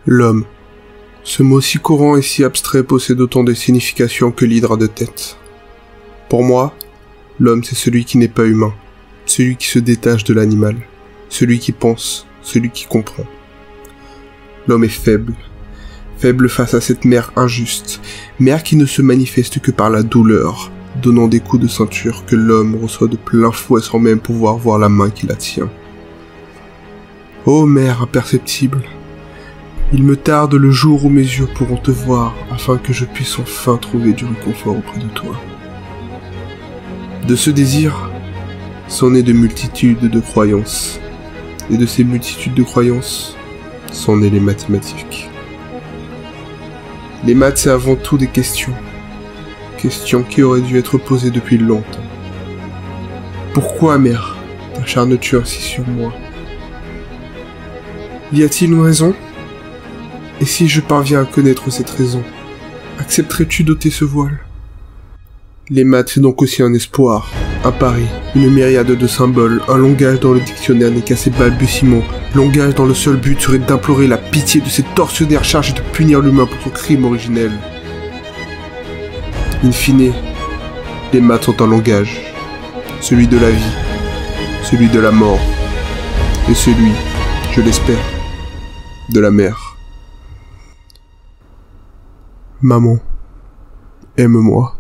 L'homme. Ce mot si courant et si abstrait possède autant de significations que l'hydre a de tête. Pour moi, l'homme c'est celui qui n'est pas humain, celui qui se détache de l'animal, celui qui pense, celui qui comprend. L'homme est faible, faible face à cette mère injuste, mère qui ne se manifeste que par la douleur, donnant des coups de ceinture que l'homme reçoit de plein fouet sans même pouvoir voir la main qui la tient. Ô mère imperceptible, il me tarde le jour où mes yeux pourront te voir, afin que je puisse enfin trouver du réconfort auprès de toi. De ce désir, s'en est de multitudes de croyances, et de ces multitudes de croyances, s'en est les mathématiques. Les maths, c'est avant tout des questions. Questions qui auraient dû être posées depuis longtemps. Pourquoi, mère, t'acharnes-tu ainsi sur moi? Y a-t-il une raison? Et si je parviens à connaître cette raison, accepterais-tu d'ôter ce voile? Les maths, c'est donc aussi un espoir, un pari, une myriade de symboles, un langage dans le dictionnaire n'est qu'à ses balbutiements, langage dont le seul but serait d'implorer la pitié de ces tortionnaires chargés de punir l'humain pour son crime originel. In fine, les maths sont un langage, celui de la vie, celui de la mort, et celui, je l'espère, de la mer. Maman, aime-moi.